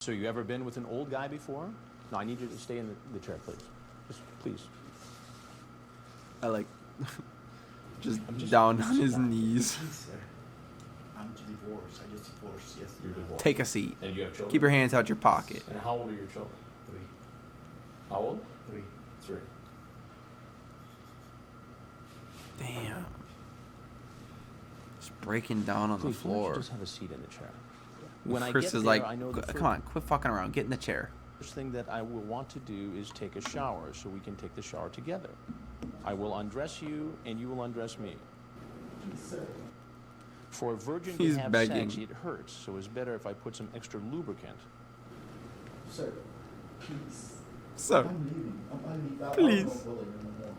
So you ever been with an old guy before? No, I need you to stay in the chair, please. Just please. I like just down on his knees. Please, sir. I'm divorced. I just divorced yesterday. You're divorced. Take a seat. And you have children? Keep your hands out your pocket. And how old are your children? 3. How old? 3. 3. Damn. Just breaking down on Please, the why don't you floor. just have a seat in the chair. When I Chris get is there, like, I know the come on, quit fucking around. Get in the chair. first thing that I will want to do is take a shower so we can take the shower together. I will undress you and you will undress me. Sir. For a virgin He's to have begging. sex, it hurts, so it's better if I put some extra lubricant. Sir, please. So, I'm leaving. I'm leaving. Please. I won't bother you no more.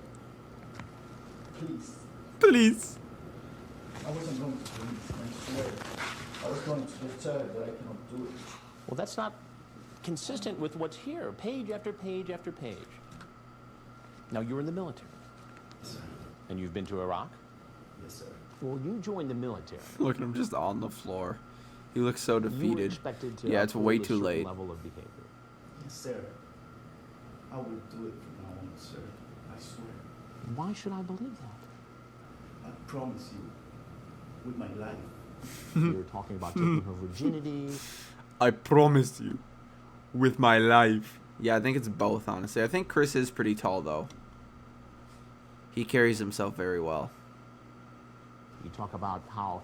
Please. please. I wasn't going to police, I swear. I was going to the church, but I cannot do it. Well, that's not consistent with what's here, page after page after page. Now, you're in the military, Yes, sir. and you've been to Iraq? Yes, sir. Well, you joined the military. Look at him just on the floor. He looks so You were defeated. expected to Yeah, it's uphold way a too certain late. level of behavior. Yes, sir. I will do it from now on, sir. I swear. Why should I believe that? I promise you. With my life. You're talking about taking her virginity. I promise you. With my life. Yeah, I think it's both, honestly. I think Chris is pretty tall, though. He carries himself very well. You talk about how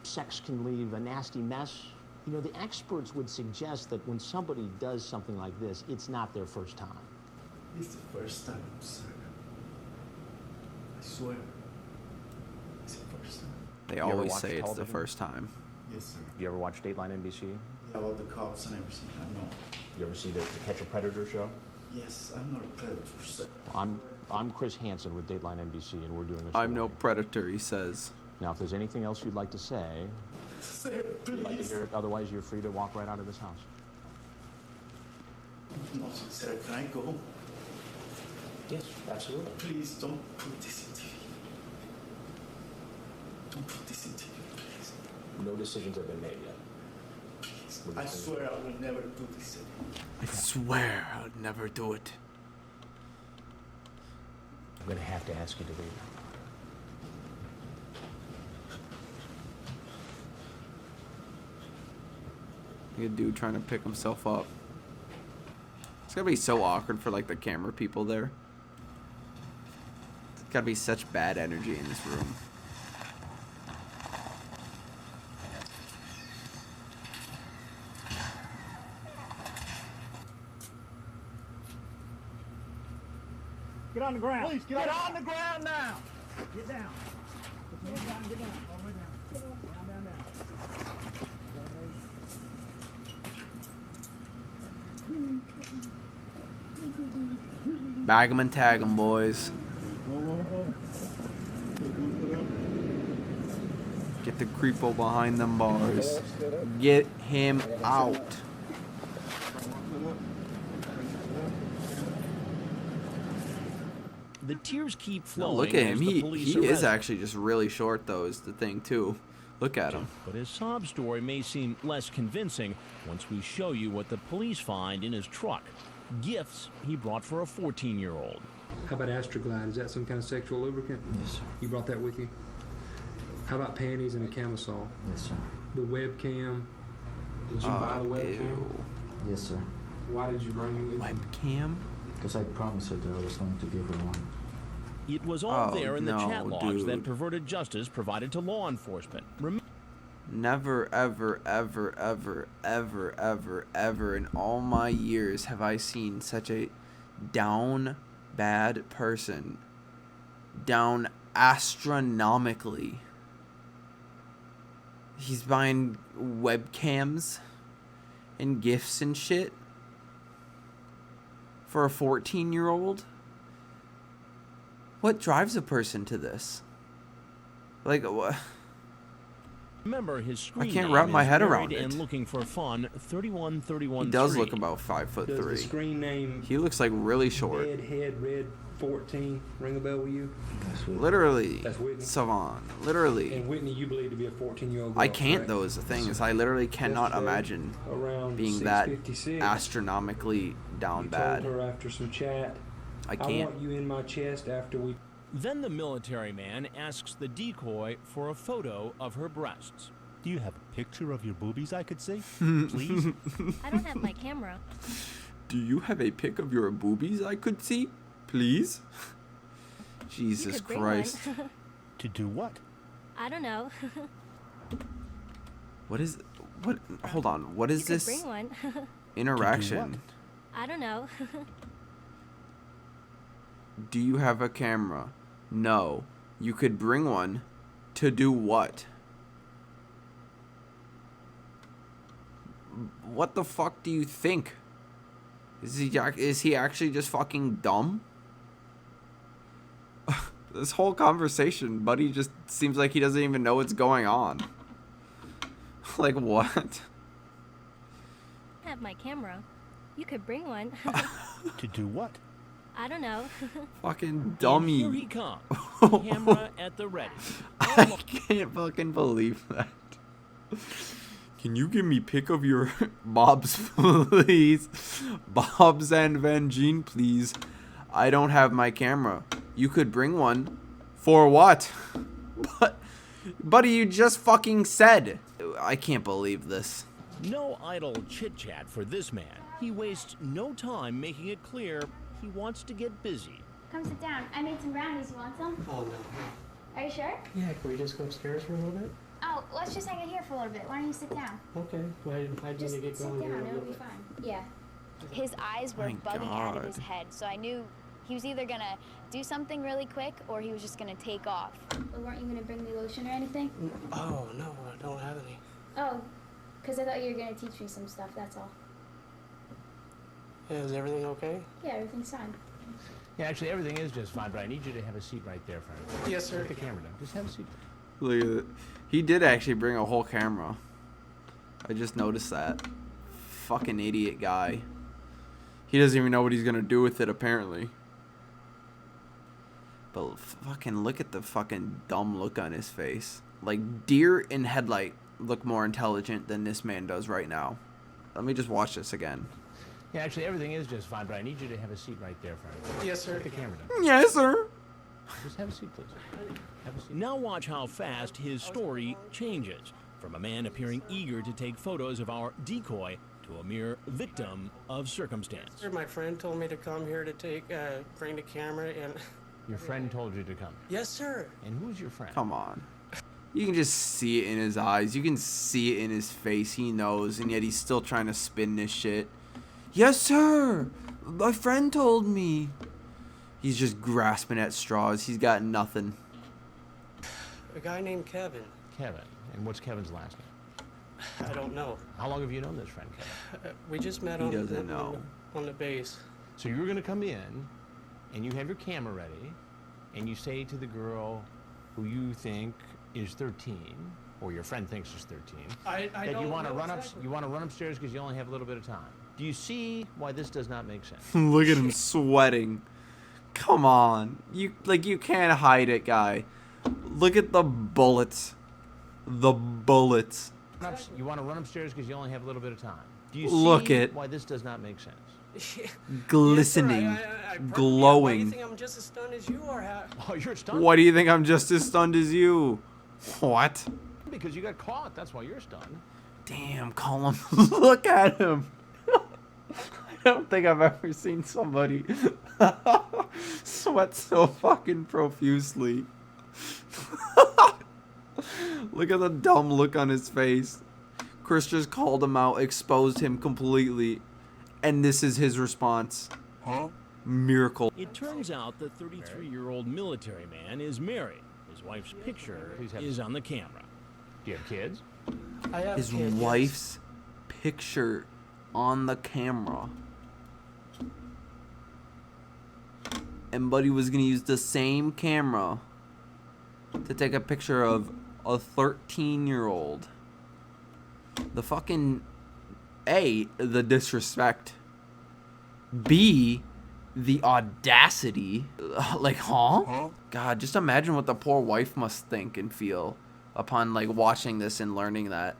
sex can leave a nasty mess. You know, the experts would suggest that when somebody does something like this, it's not their first time. It's the first time, sir. I swear. It's the first time. They ever always watch say it's the television? first time. Yes, sir. You ever watch Dateline NBC? Yeah, about the cops and everything. I know. You ever see the Catch a Predator show? Yes, I'm not a predator, sir. I'm Chris Hansen with Dateline NBC, and we're doing this. I'm no predator, he says. Now, if there's anything else you'd like to say, Sir, I'd like to please. hear it. Otherwise, you're free to walk right out of this house. No, sir, can I go? Yes, absolutely. Please don't put this in TV. Don't put this in TV, please. No decisions have been made yet. Please. I swear I will never do this again. I swear I'd never do it. I'm going to have to ask you to leave. Like a dude trying to pick himself up. It's gotta be so awkward for like the camera people there. It's gotta be such bad energy in this room. Get on the ground. Please, get on the ground now. Get down. Put your head down, get down. All the way down. Down, down, down. Bag 'em and tag 'em, boys. Get the creepo behind them bars. Get him out. The tears keep No, flowing. look at him. as the He police is arrest him. actually just really short, though, is the thing, too. Look at him. But his sob story may seem less convincing once we show you what the police find in his truck. Gifts he brought for a 14-year-old. How about Astroglide? Is that some kind of sexual lubricant? Yes, sir. You brought that with you? How about panties and a camisole? Yes, sir. The webcam? Did you buy the webcam? Ew. Yes, sir. Why did you bring it with you? Webcam? Because I promised her that I was going to give her one. It was all Oh, there in the no, chat logs that dude. perverted justice provided to law enforcement. Never, ever, ever, ever, ever, ever, ever in all my years have I seen such a down bad person. Down astronomically. He's buying webcams and gifts and shit for a 14-year-old. What drives a person to this? Like, what? Remember his screen I can't name wrap my is head Married around and it. Looking for Fun 3131. He does look about 5'3". Does the screen name He looks like really short. Deadhead Red 14 ring a bell with you? Literally. That's Whitney. Savon. Literally. And Whitney, you believe to be a 14-year-old girl, I can't correct? though is the thing is I literally cannot Yesterday, imagine around being that 6:56, astronomically down you bad. told her after some chat, I I can't. want you in my chest after we... Then the military man asks the decoy for a photo of her breasts. Do you have a picture of your boobies I could see? Please? I don't have my camera. Do you have a pic of your boobies I could see? Please? You Jesus could bring Christ. one. To do what? I don't know. What is what hold on. What is You could this bring one. interaction? I don't know. Do you have a camera? No. You could bring one. To do what? What the fuck do you think? Is he actually just fucking dumb? This whole conversation, buddy, just seems like he doesn't even know what's going on. Like what? I have my camera. You could bring one. To do what? I don't know. Fucking And dummy. here he comes. Camera at the ready. I can't fucking believe that. Can you give me pic of your bobs, please? Bobs and Van Gene, please. I don't have my camera. You could bring one. For what? But, buddy, you just fucking said. I can't believe this. No idle chit-chat for this man. He wastes no time making it clear he wants to get busy. Come sit down. I made some brownies. You want some? Oh, no. Are you sure? Yeah, can we just go upstairs for a little bit? Oh, let's just hang out here for a little bit. Why don't you sit down? Okay. Why do you Just need to get sit going here down. a It'll little be bit? fine. Yeah. His eyes were My bugging out of his God. head, so I knew he was either gonna do something really quick or he was just gonna take off. But weren't you gonna bring me lotion or anything? Oh, no, I don't have any. Oh, because I thought you were gonna teach me some stuff, that's all. Yeah, is everything okay? Yeah, everything's fine. Yeah, actually, everything is just fine, but I need you to have a seat right there, friend. Yes, sir. Put the camera down. Just have a seat. Look at it. He did actually bring a whole camera. I just noticed that. Fucking idiot guy. He doesn't even know what he's gonna do with it, apparently. But fucking look at the fucking dumb look on his face. Like, deer in headlight look more intelligent than this man does right now. Let me just watch this again. Yeah, actually, everything is just fine, but I need you to have a seat right there, friend. Yes, sir. Put the camera down. Yes, sir. Just have a seat, please. Have a seat. Now watch how fast his story changes. From a man appearing eager to take photos of our decoy to a mere victim of circumstance. Sir, my friend told me to come here to bring the camera and... Your friend told you to come. Yes, sir. And who's your friend? Come on. You can just see it in his eyes. You can see it in his face. He knows, and yet he's still trying to spin this shit. Yes, sir. My friend told me. He's just grasping at straws. He's got nothing. A guy named Kevin. Kevin. And what's Kevin's last name? I don't know. How long have you known this friend, Kevin? We just met He on, doesn't know. on the base. So you were going to come in, and you have your camera ready, and you say to the girl who you think is 13, or your friend thinks is 13, I that don't you want to know run exactly. you want to run upstairs because you only have a little bit of time. Do you see why this does not make sense? Look at him sweating. Come on. You can't hide it, guy. Look at the bullets. The bullets. You want to run upstairs because you only have a little bit of time. Do you Look see at- why this does not make sense? Glistening. Yes, sir. I Glowing. Why do you think I'm just as stunned as you are? Oh, you're stunned. Why do you think I'm just as stunned as you? What? Because you got caught. That's why you're stunned. Damn, Colin. Look at him. I don't think I've ever seen somebody sweat so fucking profusely. Look at the dumb look on his face. Chris just called him out, exposed him completely, and this is his response. Huh? Miracle. It turns out the 33-year-old military man is married. His wife's picture is on the camera. Do you have kids? I have His kids, yes. wife's picture on the camera. And Buddy was gonna use the same camera to take a picture of a 13-year-old. The fucking A, the disrespect. B, the audacity. Like, huh? God, just imagine what the poor wife must think and feel upon, like, watching this and learning that,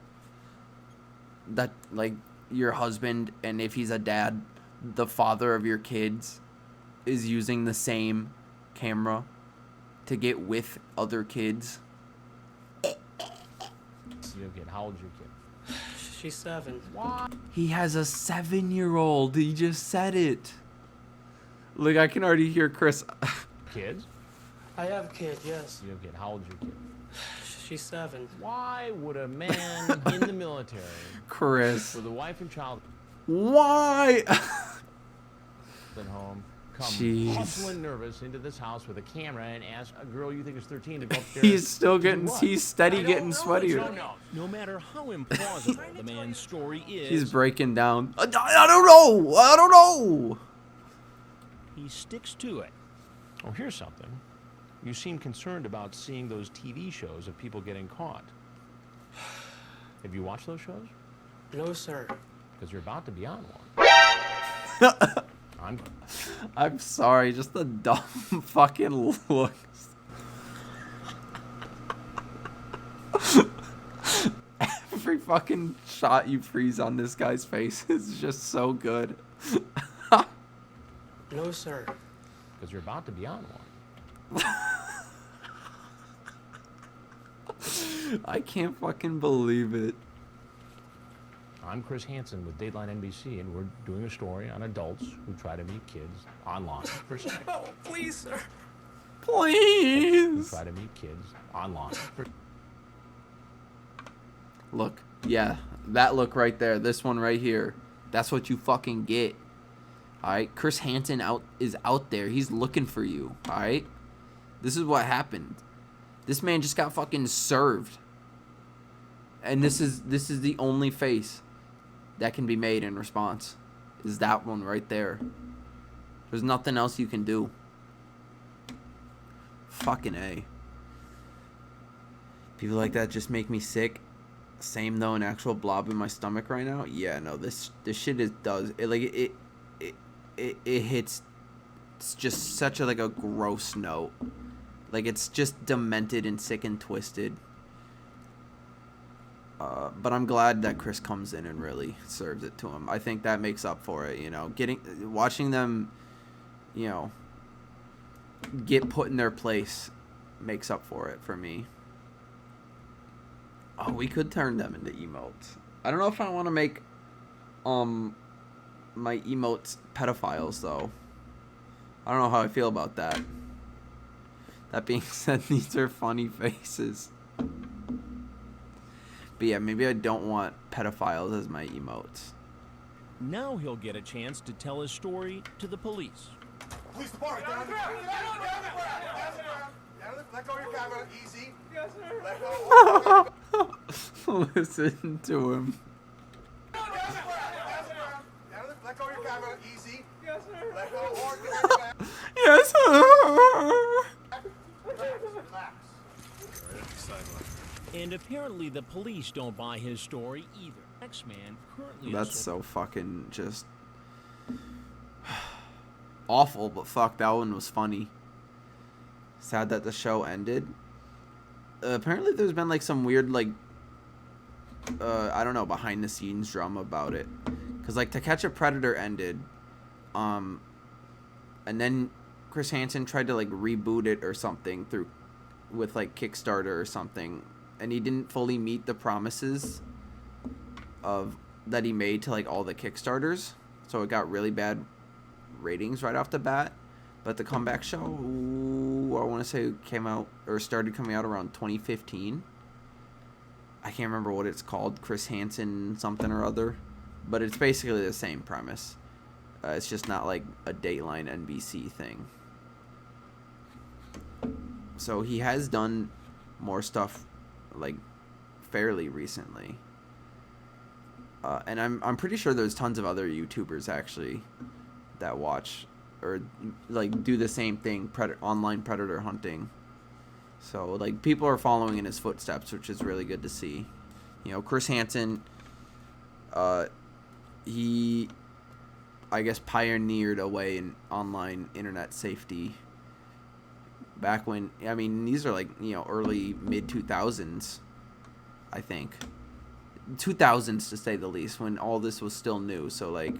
like, your husband, and if he's a dad, the father of your kids, is using the same camera to get with other kids. Your kid, how old's your kid? She's 7. What? He has a 7-year-old. He just said it. Look, I can already hear Chris. Kids? I have a kid, yes. You have a kid, how old's your kid? She's 7. Why would a man in the military Chris. with a wife and child Why? at home come Jeez. hustling nervous into this house with a camera and ask a girl you think is 13 to go upstairs? He's still getting, what? he's steady getting sweatier. No No matter how implausible the man's story is, He's breaking down. I don't know. I don't know. he sticks to it. Oh, here's something. You seem concerned about seeing those TV shows of people getting caught. Have you watched those shows? No, sir. Because you're about to be on one. I'm sorry, just the dumb fucking looks. Every fucking shot you freeze on this guy's face is just so good. No, sir. Because you're about to be on one. I can't fucking believe it. I'm Chris Hansen with Dateline NBC, and we're doing a story on adults who try to meet kids online. No, please, sir. Who Please. try to meet kids online. Look, yeah, that look right there, this one right here. That's what you fucking get. Alright, Chris Hansen is out there. He's looking for you. Alright? This is what happened. This man just got fucking served. And this is the only face that can be made in response. Is that one right there. There's nothing else you can do. Fucking A. People like that just make me sick. Same though, an actual blob in my stomach right now. Yeah, no, this shit it hits. It's just such a like a gross note. Like it's just demented and sick and twisted. But I'm glad that Chris comes in and really serves it to him. I think that makes up for it. You know, watching them, you know, get put in their place makes up for it for me. Oh, we could turn them into emotes. I don't know if I want to make my emotes pedophiles though. I don't know how I feel about that. That being said, these are funny faces. But yeah, maybe I don't want pedophiles as my emotes. Now he'll get a chance to tell his story to the police. Police department. Down on the ground. Down on the ground. Let go of your camera. Easy. Yes, sir. Let go. Listen to him. Let go of your camera. Easy. Yes, sir. Let go hard. Yes. Relax. And apparently the police don't buy his story either. Next man currently That's so fucking just awful, but fuck, that one was funny. Sad that the show ended. Apparently there's been like some weird like I don't know, behind the scenes drama about it. Cause like To Catch a Predator ended, and then Chris Hansen tried to like reboot it or something with like Kickstarter or something, and he didn't fully meet the promises that he made to like all the Kickstarters, so it got really bad ratings right off the bat. But the comeback show, I want to say started coming out around 2015. I can't remember what it's called, Chris Hansen something or other, but it's basically the same premise. It's just not like a Dateline NBC thing. So he has done more stuff like fairly recently. And I'm pretty sure there's tons of other YouTubers actually that watch or like do the same thing, online predator hunting. So, like, people are following in his footsteps, which is really good to see. You know, Chris Hansen, he, I guess, pioneered a way in online internet safety back when, I mean, these are like, you know, early, mid-2000s, I think. 2000s, to say the least, when all this was still new. So, like,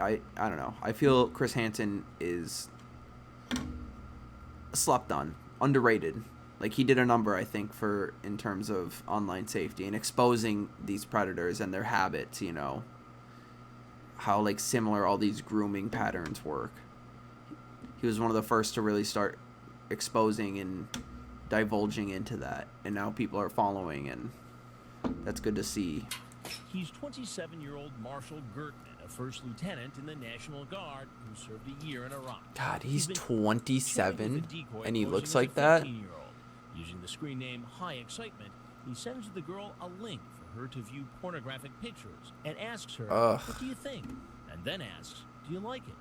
I don't know. I feel Chris Hansen is slept on, underrated. Like, he did a number, I think, for in terms of online safety and exposing these predators and their habits, you know, how, like, similar all these grooming patterns work. He was one of the first to really start exposing and divulging into that, and now people are following, and that's good to see. He's 27-year-old Marshall Gertman, a first lieutenant in the National Guard who served a year in Iraq. God, he's 27, and he looks like that? Using the screen name High Excitement, he sends the girl a link for her to view pornographic pictures and asks her, what do you think? And then asks, do you like it?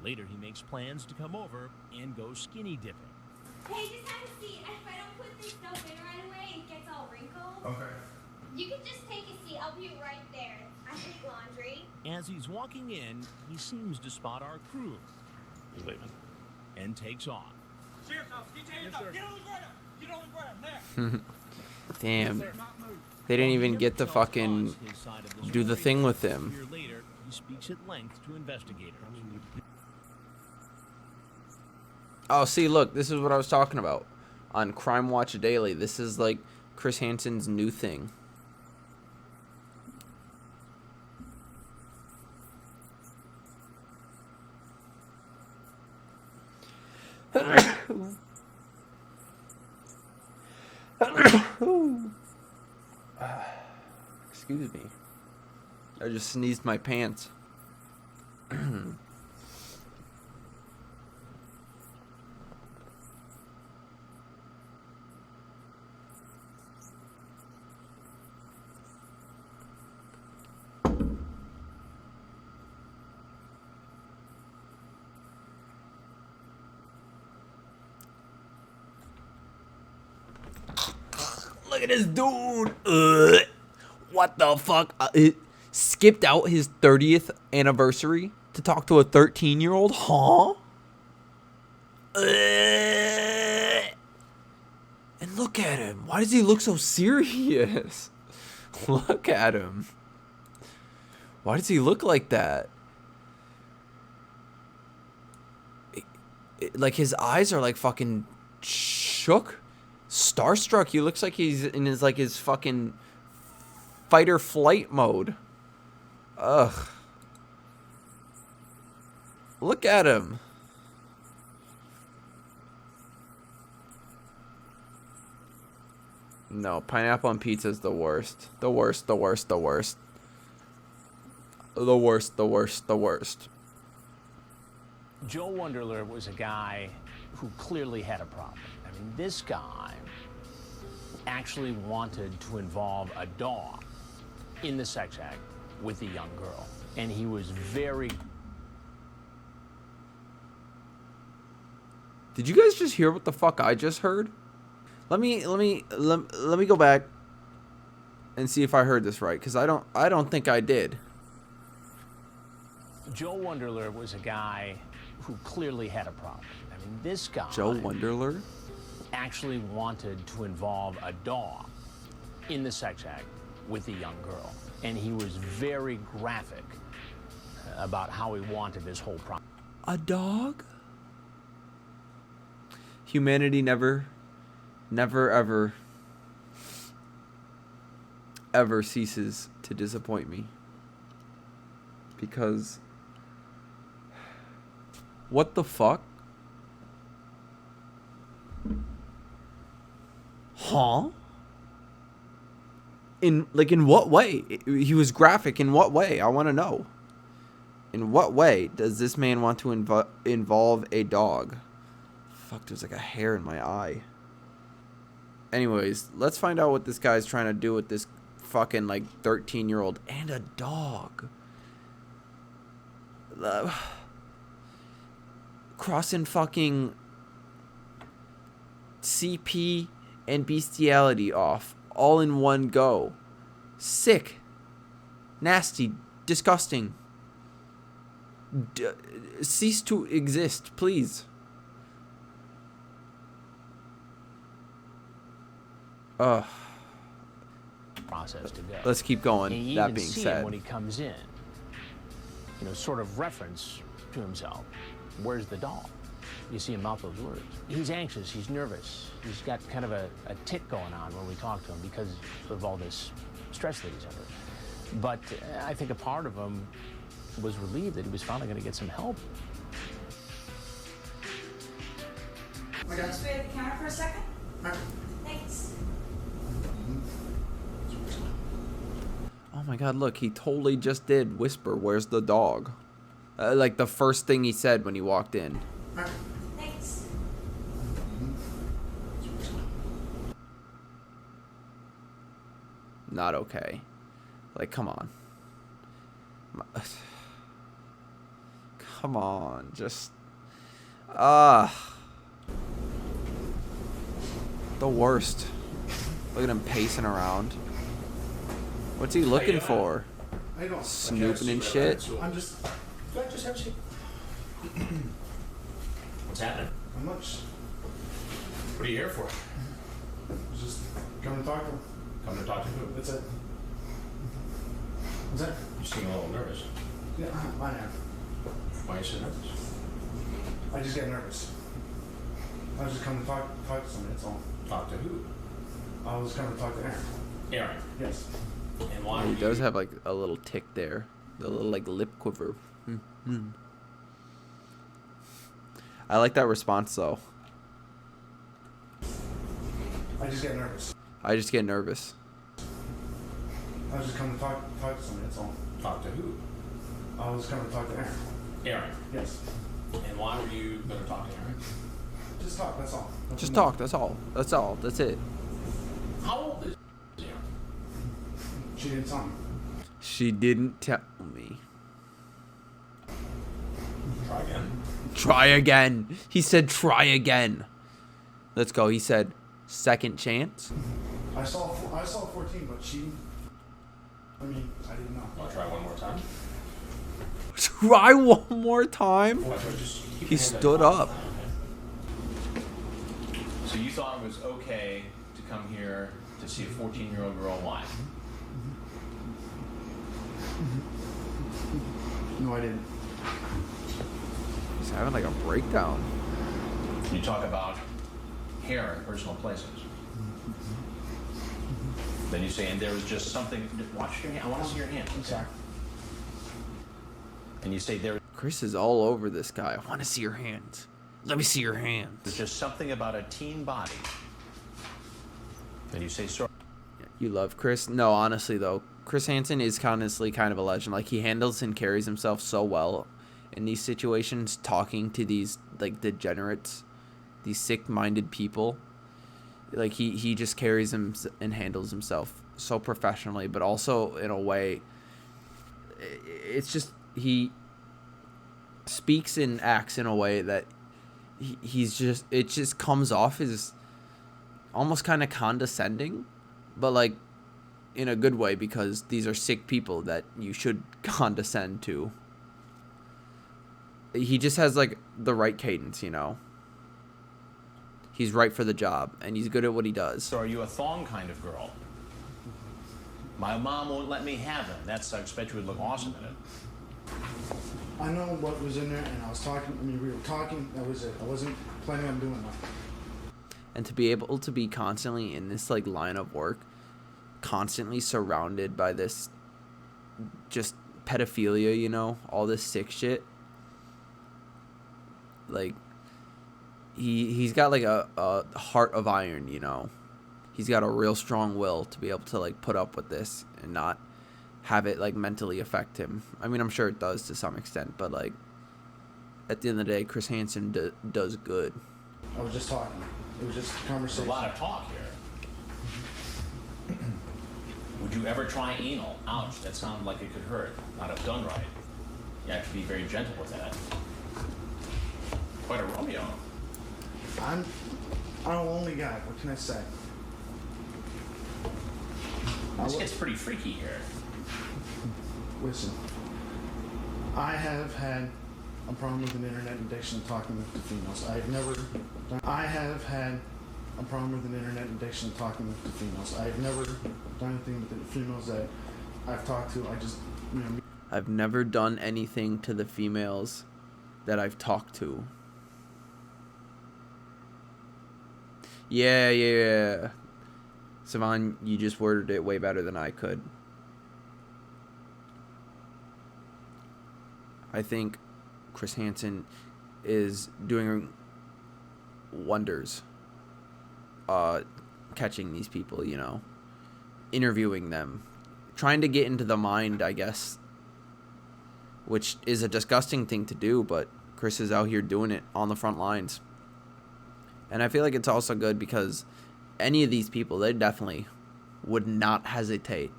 Later, he makes plans to come over and go skinny dipping. Hey, just have a seat. If I don't put this stuff in right away, it gets all wrinkled. Okay. You can just take a seat. I'll be right there. I hate laundry. As he's walking in, he seems to spot our crew. He's leaving. And takes off. Get on the ground. Get on the ground. There. Damn. They didn't even get to fucking do the thing with him. Later, he speaks at length to investigators. Oh, see, look, this is what I was talking about on Crime Watch Daily. This is like Chris Hansen's new thing. Excuse me. I just sneezed my pants. Look at this dude. What the fuck? It skipped out his 30th anniversary to talk to a 13-year-old? Huh? And look at him. Why does he look so serious? Look at him. Why does he look like that? Like, his eyes are like fucking shook. Starstruck. He looks like he's in his fucking fight or flight mode. Ugh. Look at him. No, pineapple on pizza is the worst. The worst, the worst, the worst. The worst, the worst, the worst. Joe Wunderler was a guy who clearly had a problem. I mean, this guy actually wanted to involve a dog in the sex act with a young girl. And he was very... Did you guys just hear what the fuck I just heard? Let me go back and see if I heard this right, because I don't think I did. Joe Wunderler was a guy who clearly had a problem. I mean, this guy... Joe Wunderler? ...actually wanted to involve a dog in the sex act with a young girl. And he was very graphic about how he wanted this whole problem. A dog? Humanity never, ever ceases to disappoint me. Because... what the fuck? Huh? In what way? He was graphic in what way? I want to know. In what way does this man want to involve a dog? Fuck, there's like a hair in my eye. Anyways, let's find out what this guy's trying to do with this fucking, like, 13-year-old and a dog. Crossing fucking CP and bestiality off all in one go. Sick. Nasty. Disgusting. Cease to exist, please. Process to go. Let's keep going. And you That even being see said, him when he comes in, you know, sort of reference to himself. Where's the doll? You see him mouth those words. He's anxious. He's nervous. He's got kind of a tick going on when we talk to him because of all this stress that he's under. But I think a part of him was relieved that he was finally going to get some help. Just wait at the counter for a second. Thanks. oh my god, look, he totally just did whisper, "Where's the dog?" Like the first thing he said when he walked in. Thanks. Not okay. Like, come on. Come on, just... the worst. Look at him pacing around. What's he looking for? Snooping and shit? I'm just... Go ahead, just have a seat. What's happening? Not much. What are you here for? Just come and talk to him. Come to talk to who? That's it. What's that? You seem a little nervous. Yeah, I am. Why are you so nervous? I just get nervous. I was just coming to talk to somebody, that's all. Talk to who? I was coming to talk to Aaron. Aaron. Yes. And why? He does have like a little tick there. The little like lip quiver. I like that response though. I just get nervous. I just get nervous. I was just coming to talk to somebody, that's all. Talk to who? I was coming to talk to Aaron. Aaron. Yes. And why were you going to talk to Aaron? Just talk, that's all. Just talk, that's all. That's all. That's it. How old is Aaron? She didn't tell me. She didn't tell me. Try again. Try again. He said try again. Let's go. He said second chance. I saw 14, but she... I mean, I didn't know. Want to try one more time? Try one more time. Just keep He your hand stood up. up. So you thought it was okay to come here to see a 14-year-old girl live? No, I didn't. He's having like a breakdown. You talk about hair in personal places. Then you say, and there was just something. Watch your hand. I want to see your hand. I'm sorry. And you say there Chris is all over this guy. I want to see your hands. Let me see your hands. was just something about a teen body. Then you say, sorry. You love Chris? No, honestly though, Chris Hansen is honestly kind of a legend. Like he handles and carries himself so well in these situations, talking to these like degenerates, these sick-minded people. Like he just carries him and handles himself so professionally, but also in a way, it's just he speaks and acts in a way that it just comes off as almost kind of condescending, but like in a good way, because these are sick people that you should condescend to. He just has like the right cadence, you know. He's right for the job, and he's good at what he does. So are you a thong kind of girl? My mom won't let me have them. I expect you would look awesome in it. I know what was in there, and I was talking. I mean, we were talking. That was it. I wasn't planning on doing that. And to be able to be constantly in this like line of work, constantly surrounded by this just pedophilia, you know, all this sick shit. Like he's got like a heart of iron, you know. He's got a real strong will to be able to like put up with this and not have it like mentally affect him. I mean, I'm sure it does to some extent, but like at the end of the day, Chris Hansen does good. I was just talking. It was just a There's conversation. a lot of talk here. Would you ever try anal? Ouch, that sounded like it could hurt. Not if done right. You have to be very gentle with that. Quite a Romeo. I'm I'm a lonely guy. What can I say? This gets pretty freaky here. Listen, I have had a problem with an internet addiction and talking to females. I have had a problem with an internet addiction and talking to females. I've never done anything with the females that I've talked to. I just, I've never done anything to the females that I've talked to. Yeah. Savon, you just worded it way better than I could. I think Chris Hansen is doing wonders catching these people, you know, interviewing them, trying to get into the mind, I guess, which is a disgusting thing to do, but Chris is out here doing it on the front lines. And I feel like it's also good because any of these people, they definitely would not hesitate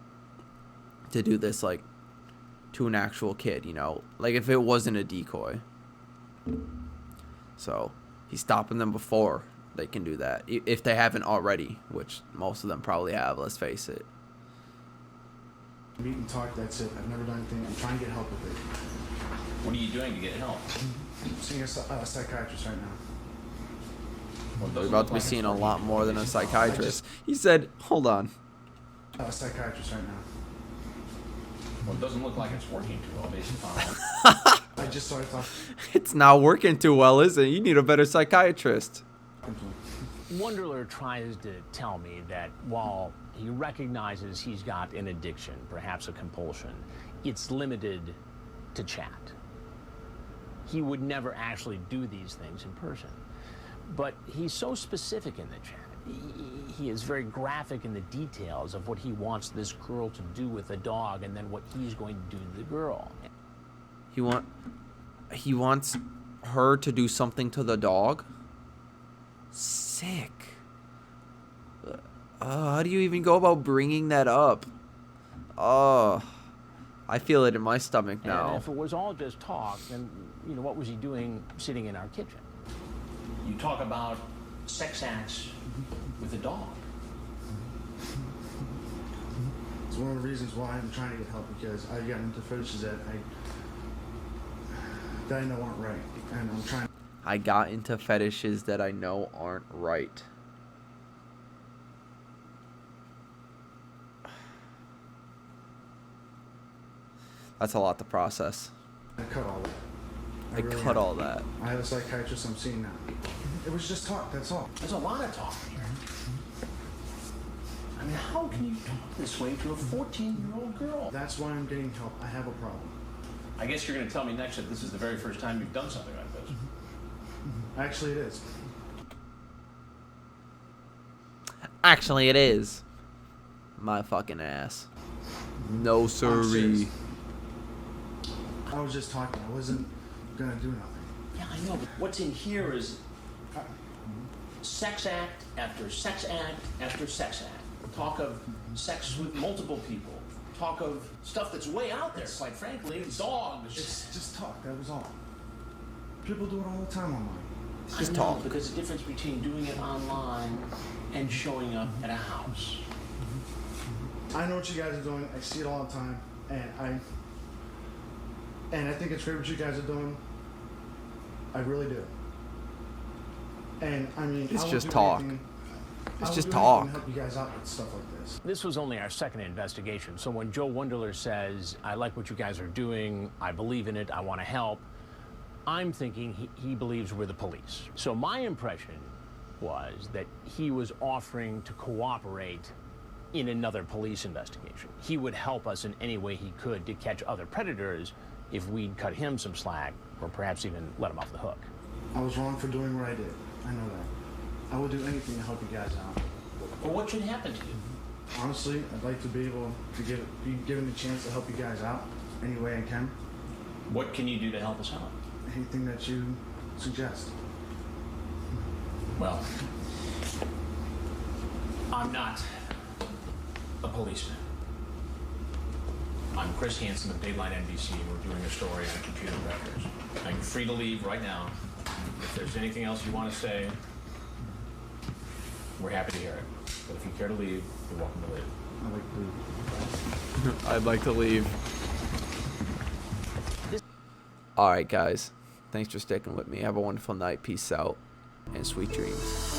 to do this, like, to an actual kid, you know, like if it wasn't a decoy. So he's stopping them before they can do that, if they haven't already, which most of them probably have, let's face it. Meet and talk, that's it. I've never done anything. I'm trying to get help with it. What are you doing to get help? I'm seeing a psychiatrist right now. We're about to be seeing a lot more than a psychiatrist. He said, hold on. A psychiatrist right now. Well, it doesn't look like it's working too well based upon I just started talking. It's not working too well, is it? You need a better psychiatrist. Wonderler tries to tell me that while he recognizes he's got an addiction, perhaps a compulsion, it's limited to chat. He would never actually do these things in person. But he's so specific in the chat. He is very graphic in the details of what he wants this girl to do with the dog and then what he's going to do to the girl. He wants her to do something to the dog? Sick. How do you even go about bringing that up? Oh, I feel it in my stomach now. And if it was all just talk, then, you know, what was he doing sitting in our kitchen? You talk about sex acts with a dog. It's one of the reasons why I'm trying to get help, because I've gotten into fetishes that I know aren't right, and I'm trying. I got into fetishes that I know aren't right. That's a lot to process. I cut all that. I really cut all that. I have a psychiatrist I'm seeing now. It was just talk, that's all. There's a lot of talk here. I mean, how can you talk this way to a 14-year-old girl? That's why I'm getting help. I have a problem. I guess you're going to tell me next that this is the very first time you've done something like this. Actually, it is. Actually, it is. My fucking ass. No siree. I was just talking. I wasn't gonna do nothing. Yeah, I know, but what's in here is sex act after sex act after sex act. Talk of sex with multiple people. Talk of stuff that's way out there, quite frankly. Dogs. It's just talk. That was all. People do it all the time online. Just talk. Because the difference between doing it online and showing up at a house. I know what you guys are doing. I see it all the time, and I think it's great what you guys are doing. I really do. And I mean, it's just talk. It's just talk. Help you guys out with stuff like this. This was only our second investigation, so when Joe Wunderler says, I like what you guys are doing, I believe in it, I want to help, I'm thinking he believes we're the police. So my impression was that he was offering to cooperate in another police investigation. He would help us in any way he could to catch other predators if we'd cut him some slack, or perhaps even let him off the hook. I was wrong for doing what I did. I know that. I will do anything to help you guys out. Well, what should happen to you? Honestly, I'd like to be able to be given the chance to help you guys out any way I can. What can you do to help us out? Anything that you suggest. Well, I'm not a policeman. I'm Chris Hansen of Dateline NBC, and we're doing a story on computer records. I'm free to leave right now. If there's anything else you want to say, we're happy to hear it. But if you care to leave, you're welcome to leave. I'd like to leave. Alright, guys. Thanks for sticking with me. Have a wonderful night. Peace out. And sweet dreams.